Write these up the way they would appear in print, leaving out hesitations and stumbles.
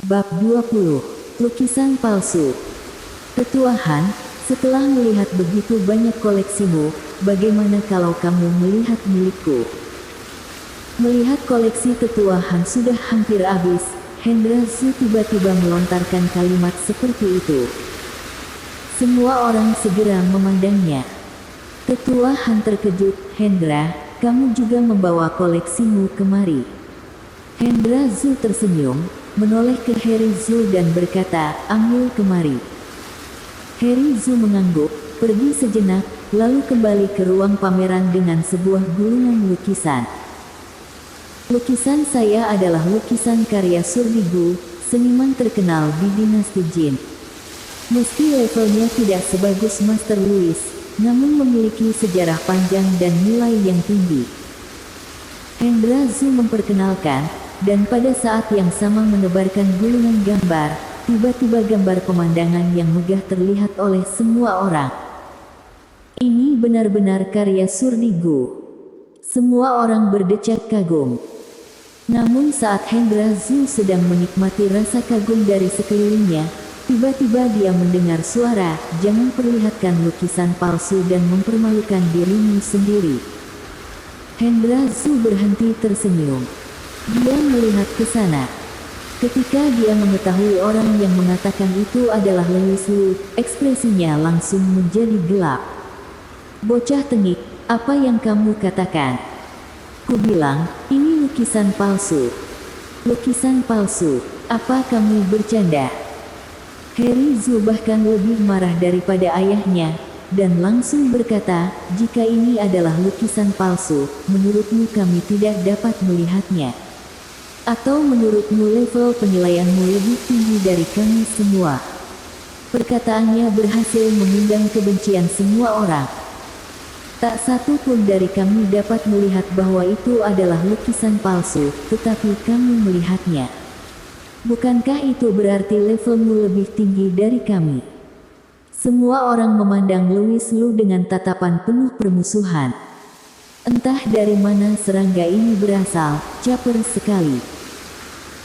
Bab 20. Lukisan palsu. Tetua Han, setelah melihat begitu banyak koleksimu, bagaimana kalau kamu melihat milikku? Melihat koleksi Tetua Han sudah hampir habis, Hendra Zhu tiba-tiba melontarkan kalimat seperti itu. Semua orang segera memandangnya. Tetua Han terkejut. Hendra, kamu juga membawa koleksimu kemari? Hendra Zhu tersenyum, menoleh ke Harry Zhu dan berkata, ambil kemari. Harry Zhu mengangguk, pergi sejenak, lalu kembali ke ruang pameran dengan sebuah gulungan lukisan. Lukisan saya adalah lukisan karya Surdigu, seniman terkenal di dinasti Jin. Meski levelnya tidak sebagus Master Louis, namun memiliki sejarah panjang dan nilai yang tinggi. Hendra Zhu memperkenalkan, dan pada saat yang sama menebarkan gulungan gambar, tiba-tiba gambar pemandangan yang megah terlihat oleh semua orang. Ini benar-benar karya Surdigu. Semua orang berdecak kagum. Namun saat Hendra Zhu sedang menikmati rasa kagum dari sekelilingnya, tiba-tiba dia mendengar suara, jangan perlihatkan lukisan palsu dan mempermalukan dirimu sendiri. Hendra Zhu berhenti tersenyum. Dia melihat ke sana. Ketika dia mengetahui orang yang mengatakan itu adalah Louis Lu, ekspresinya langsung menjadi gelap. Bocah tengik, apa yang kamu katakan? Ku bilang, ini lukisan palsu. Lukisan palsu, apa kamu bercanda? Harry Zhu bahkan lebih marah daripada ayahnya, dan langsung berkata, jika ini adalah lukisan palsu, menurutmu kami tidak dapat melihatnya. Atau menurutmu level penilaianmu lebih tinggi dari kami semua? Perkataannya berhasil mengundang kebencian semua orang. Tak satu pun dari kami dapat melihat bahwa itu adalah lukisan palsu, tetapi kami melihatnya. Bukankah itu berarti levelmu lebih tinggi dari kami? Semua orang memandang Louis Lu dengan tatapan penuh permusuhan. Entah dari mana serangga ini berasal, caper sekali.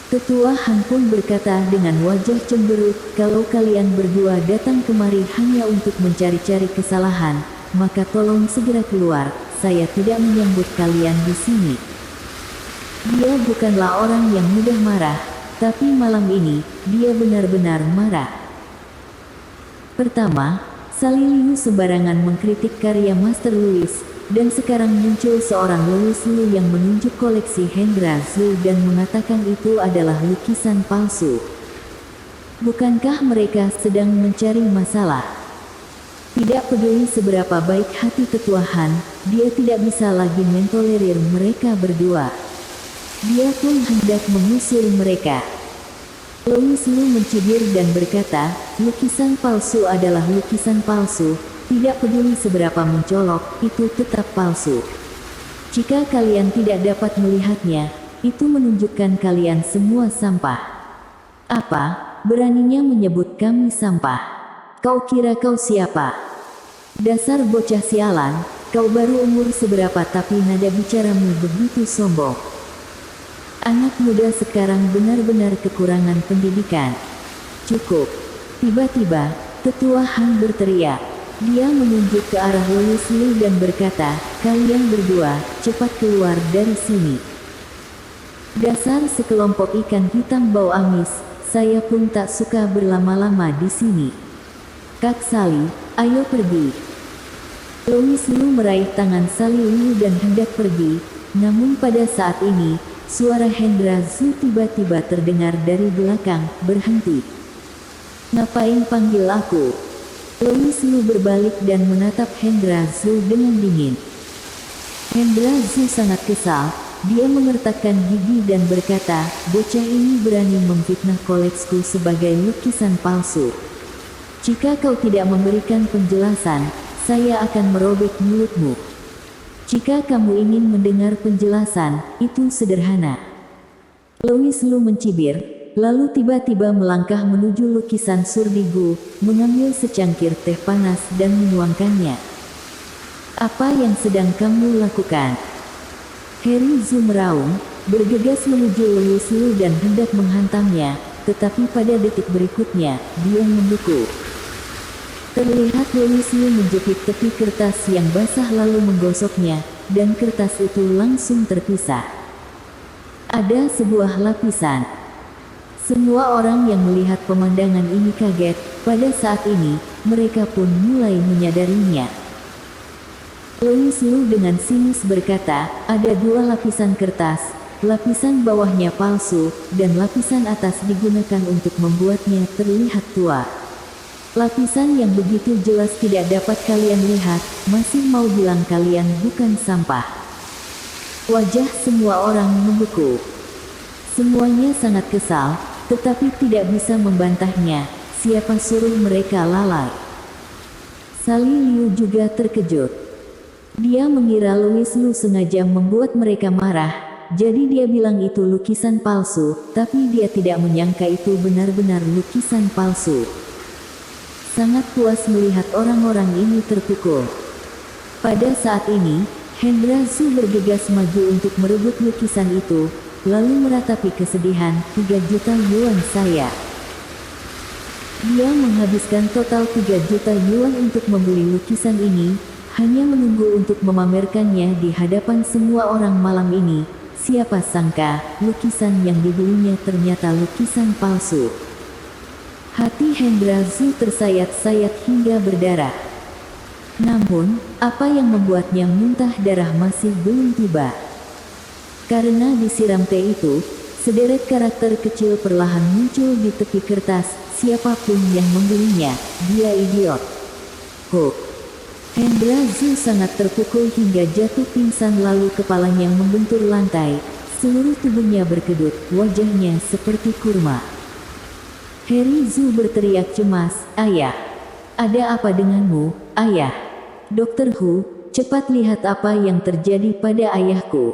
Tetua Han pun berkata dengan wajah cemberut, kalau kalian berdua datang kemari hanya untuk mencari-cari kesalahan, maka tolong segera keluar, saya tidak menyambut kalian di sini. Dia bukanlah orang yang mudah marah, tapi malam ini, dia benar-benar marah. Pertama, Sali Liu sembarangan mengkritik karya Master Louis, dan sekarang muncul seorang Louis Lu yang menunjuk koleksi Hendra Zhu dan mengatakan itu adalah lukisan palsu. Bukankah mereka sedang mencari masalah? Tidak peduli seberapa baik hati Tetua Han, dia tidak bisa lagi mentolerir mereka berdua. Dia pun hendak mengusir mereka. Louis Lu mencibir dan berkata, lukisan palsu adalah lukisan palsu, tidak peduli seberapa mencolok, itu tetap palsu. Jika kalian tidak dapat melihatnya, itu menunjukkan kalian semua sampah. Apa, beraninya menyebut kami sampah? Kau kira kau siapa? Dasar bocah sialan, kau baru umur seberapa tapi nada bicaramu begitu sombong. Anak muda sekarang benar-benar kekurangan pendidikan. Cukup. Tiba-tiba, Tetua Han berteriak. Dia menunjuk ke arah Louis Lu dan berkata, kalian berdua, cepat keluar dari sini. Dasar sekelompok ikan hitam bau amis, saya pun tak suka berlama-lama di sini. Kak Sali, ayo pergi. Louis Lu meraih tangan Sali Liu dan hendak pergi, namun pada saat ini, suara Hendra Zhu tiba-tiba terdengar dari belakang, berhenti. Ngapain panggil aku? Louis Lu berbalik dan menatap Hendra Zhu dengan dingin. Hendra Zhu sangat kesal, dia mengertakkan gigi dan berkata, bocah ini berani memfitnah koleksiku sebagai lukisan palsu. Jika kau tidak memberikan penjelasan, saya akan merobek mulutmu. Jika kamu ingin mendengar penjelasan, itu sederhana. Louis Lu mencibir, lalu tiba-tiba melangkah menuju lukisan Surdigu, mengambil secangkir teh panas dan menuangkannya. Apa yang sedang kamu lakukan? Harry Zhu meraung, bergegas menuju Louis Lu dan hendak menghantamnya, tetapi pada detik berikutnya, dia membeku. Terlihat Louis Liu menjepit tepi kertas yang basah lalu menggosoknya, dan kertas itu langsung terpisah. Ada sebuah lapisan. Semua orang yang melihat pemandangan ini kaget. Pada saat ini, mereka pun mulai menyadarinya. Louis Liu dengan sinis berkata, ada dua lapisan kertas, lapisan bawahnya palsu, dan lapisan atas digunakan untuk membuatnya terlihat tua. Lapisan yang begitu jelas tidak dapat kalian lihat, masih mau bilang kalian bukan sampah. Wajah semua orang membeku. Semuanya sangat kesal, tetapi tidak bisa membantahnya. Siapa suruh mereka lalai? Sally Liu juga terkejut. Dia mengira Louis Liu sengaja membuat mereka marah, jadi dia bilang itu lukisan palsu, tapi dia tidak menyangka itu benar-benar lukisan palsu. Sangat puas melihat orang-orang ini terpukul. Pada saat ini, Hendra Zhu bergegas maju untuk merebut lukisan itu, lalu meratapi kesedihan, 3 juta yuan saya. Dia menghabiskan total 3 juta yuan untuk membeli lukisan ini, hanya menunggu untuk memamerkannya di hadapan semua orang malam ini. Siapa sangka, lukisan yang dibelinya ternyata lukisan palsu. Hati Hendra Zhu tersayat-sayat hingga berdarah. Namun, apa yang membuatnya muntah darah masih belum tiba. Karena disiram teh itu, sederet karakter kecil perlahan muncul di tepi kertas. Siapapun yang membelinya, dia idiot. Ho! Hendra Zhu sangat terpukul hingga jatuh pingsan lalu kepalanya membentur lantai. Seluruh tubuhnya berkedut, wajahnya seperti kurma. Harry Zhu berteriak cemas, ayah. Ada apa denganmu, ayah? Dokter Hu, cepat lihat apa yang terjadi pada ayahku.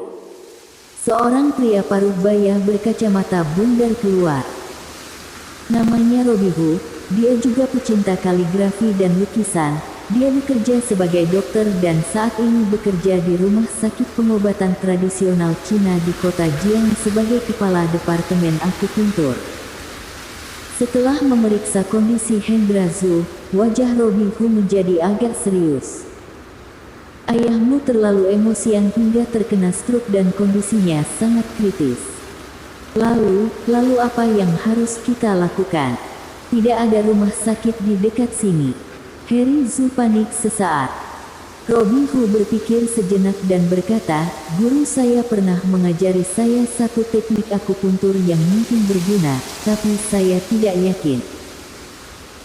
Seorang pria paruh baya berkacamata bundar keluar. Namanya Robi Hu, dia juga pecinta kaligrafi dan lukisan. Dia bekerja sebagai dokter dan saat ini bekerja di rumah sakit pengobatan tradisional Cina di kota Jiang sebagai kepala departemen akupuntur. Setelah memeriksa kondisi Hendra Zhu, wajah Robi Hu menjadi agak serius. Ayahmu terlalu emosian hingga terkena stroke dan kondisinya sangat kritis. Lalu apa yang harus kita lakukan? Tidak ada rumah sakit di dekat sini. Harry Zhu panik sesaat. Robi Hu berpikir sejenak dan berkata, guru saya pernah mengajari saya satu teknik akupuntur yang mungkin berguna, tapi saya tidak yakin.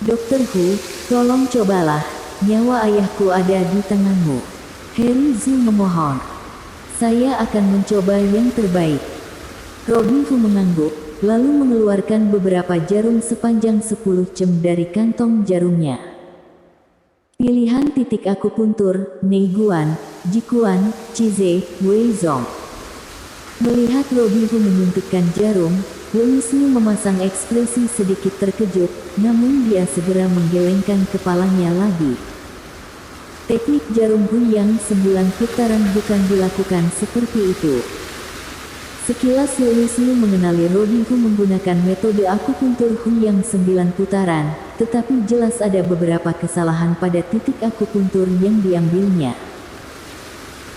Dokter Hu, tolong cobalah, nyawa ayahku ada di tanganmu. Harry Zhu memohon. Saya akan mencoba yang terbaik. Robi Hu mengangguk, lalu mengeluarkan beberapa jarum sepanjang 10 cm dari kantong jarumnya. Pilihan titik akupuntur, Neiguan, Jikuan, Cize, Weizong. Melihat Robi Hu menyuntikkan jarum, Louis Liu memasang ekspresi sedikit terkejut, namun dia segera menggelengkan kepalanya lagi. Teknik jarum Huyang 9 putaran bukan dilakukan seperti itu. Sekilas Louis Liu mengenali Robi Hu menggunakan metode akupuntur Huyang 9 putaran, tetapi jelas ada beberapa kesalahan pada titik akupuntur yang diambilnya.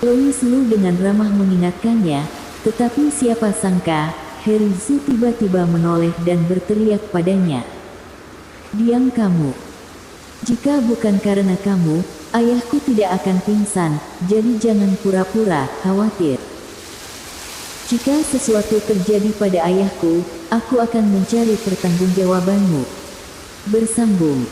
Louis Liu dengan ramah mengingatkannya, tetapi siapa sangka, Harry Zhu tiba-tiba menoleh dan berteriak padanya. Diam kamu. Jika bukan karena kamu, ayahku tidak akan pingsan, jadi jangan pura-pura khawatir. Jika sesuatu terjadi pada ayahku, aku akan mencari pertanggungjawabanmu. Bersambung.